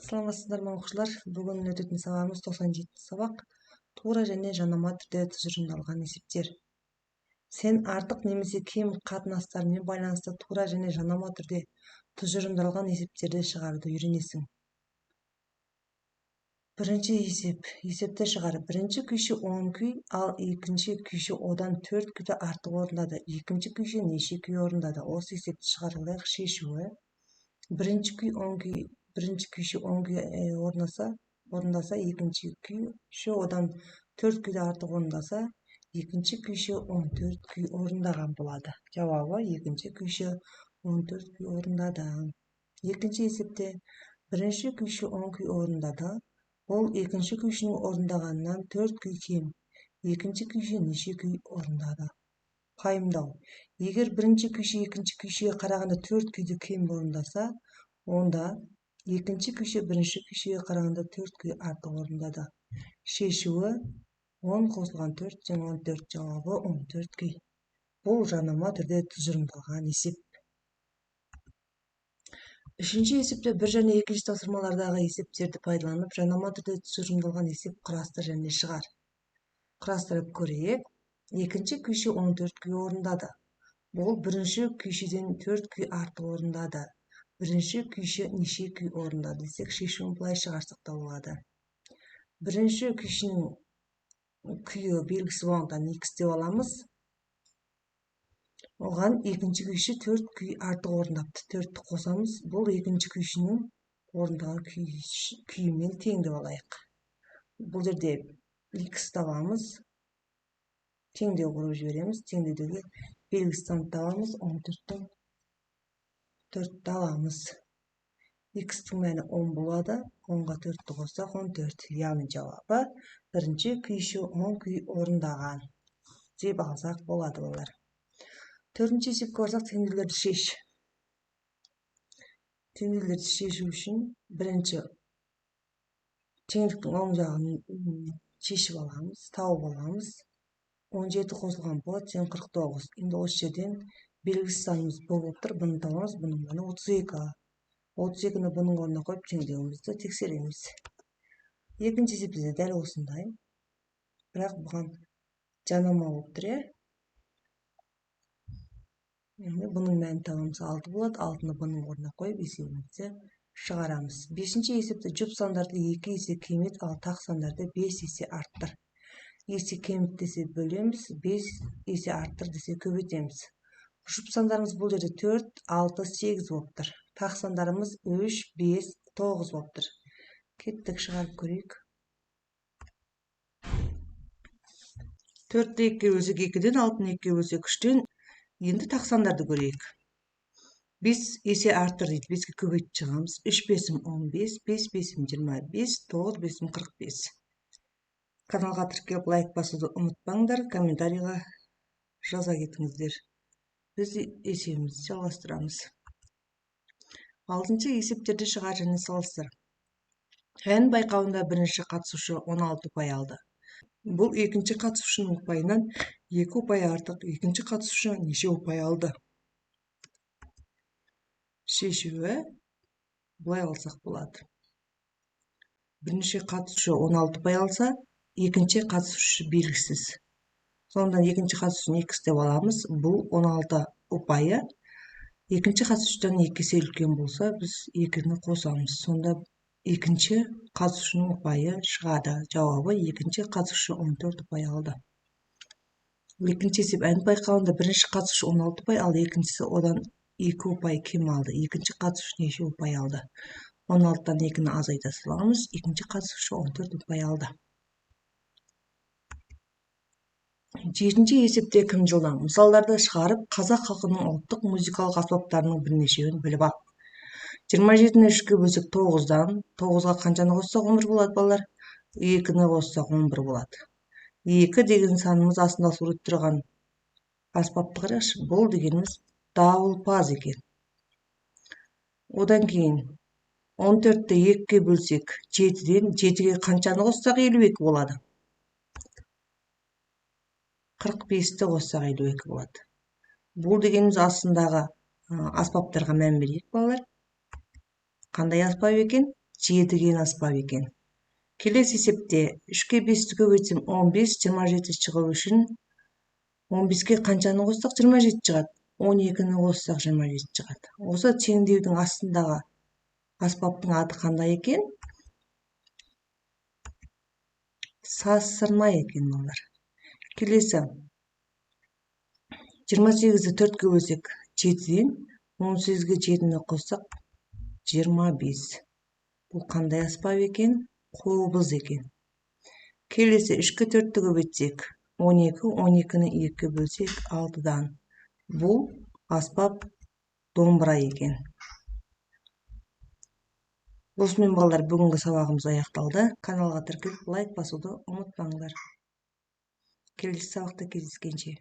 Саламатсыздар ма окуучулар? Бүгүн өтөтүн сабагыбыз 97 сабак. Туура жана жанама түрдө түшүрүндүрүлгөн эсептер. Сен артык немесе кем катнашттары менен байланыста туура жана жанама түрдө түшүрүндүрүлгөн эсептерди чыгарууду үйрөнөсүң. Биринчи эсепте чыгар. Биринчи күйшү 10 күй, ал экинчи күйшү одан 4 күйдө артык орундады. Экинчи күйшү нече күй орундады? Осы эсепти чыгарылык шешүүгө. Биринчи күйшү 10 күй орундаса, экинчи күйшү одан 4 күйдө артык орундаса, экинчи күйшү 14 күй орундаган болот. Жабабы экинчи күйшү 14 күй орундады. Экинчи эсепте биринчи күйшү 10 күй орундады. Ол экинчи күйшүнүн орундаганынан 4 күй кем. Экинчи күйшү нече күй орундады? Кайымдоо. Эгер биринчи күйшү экинчи күйшүгө караганда 4 күйдү кем орундаса, онда экинчи күйшү биринчи күйшүгө караганда 4 күй артык орундады. Шешүүгө 10 косулган 4 жана 14. Жабабы 14 күй. Бул жанама түрдө түшүрүндүрүлгөн эсеп. Үшүнчү эсепте бир жана экинчи тапсырмалардагы эсептерди пайдаланып, жанама түрдө түшүрүндүрүлгөн эсеп курастыр жана чыгар. Курастырып көрейик. Экинчи күйшү 14 күй орундады. Бул биринчи күйшүдөн 4 күй артык орундады. Биринчи күйшү нече күй орундады десек, шешүүнү былай чыгарсак да болот. Биринчи күйшүнүн күйү белгиси болгондуктан X деп алабыз. Оган экинчи күйшү 4 күй артык орундапты. 4-тү кособуз. Бул экинчи күйшүнүн орундаган күйү менен тең деп алайык. Бул жерде X табабыз. Теңдөө куруп жиберемиз. Теңдөөдөгү белгисин табабыз. 14төн 4-тү алабыз. X'тин мәни 10 болот. 10га 4-тү коссак 14. Яғни жабабы биринчи күйшү 10 күй орундаган деп алсак болот булар. Төртүнчү эсепке барсак, теңдүүлөрдү шеш. Теңдүүлөрдү шешүү үчүн биринчи теңдиктин оң жагын чечип алабыз, табып алабыз. 17 косулган 40 49. Эми осы жерден белгисиз саныбыз болуптур. Буну табабыз, бунун мәни 32. 32-ни бунун ордуна коюп теңдөөбүздү текшеребиз. Экинчи эсепте дәл осундай. Бирок буга жанама болуптур, Bunun мәни табамыз 6 болот. 6-ны бунун ордуна коюп эсебибизди чыгарабыз. 5-нчи эсепте жұп сандарды 2 эсе кемит, ал так сандарды 5 эсе арттыр. Эсе кемит десе бөлөбүз, 5 эсе арттыр десе көбөйтөбүз. Жұп сандарыбыз бул жерде 4, 6, 8 болуптур. Так сандарыбыз 3, 5, 9 болуптур. Кеттик чыгарып көрөйүк. 4-тү 2-ге бөлсөк 2ден, 6-ны 2-ге бөлсөк 3төн. Енді так сандарды көрейік. 5 эсе арттыр дейді. 5-ке көбөйтүп чыгабыз. 3 бесим 15, 5 бесим 25, 9 бесим 45. Каналга тиркелип лайк басууду унутпаңдар, комментарийга жаза кетиңиздер. Биз эсебибизди жалгастырабыз. 6-нчы эсептерди чыгар жана салыштыр. Н байкабында биринчи катышуучу 16 упай алды. Бул экинчи катышуучунун упайынан 2 упай артык. Экинчи катышуучу нече упай алды? Шешүүгө былай алсак болот. Биринчи катышуучу 16 упай алса, экинчи катышуучу белгисиз. Сондан экинчи катышуучуну X деп алабыз. Бул 16 упайы экинчи катышуучудан 2 эсе үлкөн болсо, биз 2-ни кособуз. Сонда экинчи катышуучунун упайы чыгады. Жабабы экинчи катышуучу 14 упай алды. Экинчи эсеп N байкабында биринчи катышуучу 16 упай, ал экинчиси одан 2 упай кем алды. Экинчи катышуучу нече упай алды? 16-тан 2-ни азайта салабыз. Экинчи катышуучу 14 упай алды. 7-нчи эсепте ким жылдам? Мисалдарды чыгарып, казак калкынын улуттук музыкалык аспаптарынын бир нечеүн билип ал. 27-ни 3-кө бөлсөк 9-дан, 9-га канчаны коссок 11 болот балдар? 2-ни коссок 11 болот. 2 деген саныбыз астында сурет турган аспапты карашы. Бул дегенimiz дабыл паз экен. Одан кийин 14-тө 2-ге бөлсек 7-ден 7-ге канчаны коссак 52 болот? 45-ти коссак 52 болот. Бул дегенimiz астындагы аспаптарга мән берейик балдар. Кандай аспап экен? 7 деген аспап экен. Келесі есепте 3-ке 5-ті көбейтсем 15, 27 шығу үшін 15-ке қаншаны қоссақ 27 шығады. 12-ні қоссақ 27 шығады. Осы теңдеудің астындағы аспаптың аты қандай екен? Салыстырма екен олар. Келесі 28-ді 4-ке бөлсек 7-ден, 18-ге 7-ні қоссақ 25. Бұл қандай аспап екен? Қобыз екен. Келесі 3-ке 4-ті көбейтсек 12, 12-ні 2-ке бөлсек 6-дан. Бұл аспап домбыра екен. Осымен балалар, бүгінгі сабағымыз аяқталды. Каналға тіркеліп лайк басуды ұмытпаңдар. Келесі сабақта кездескенше.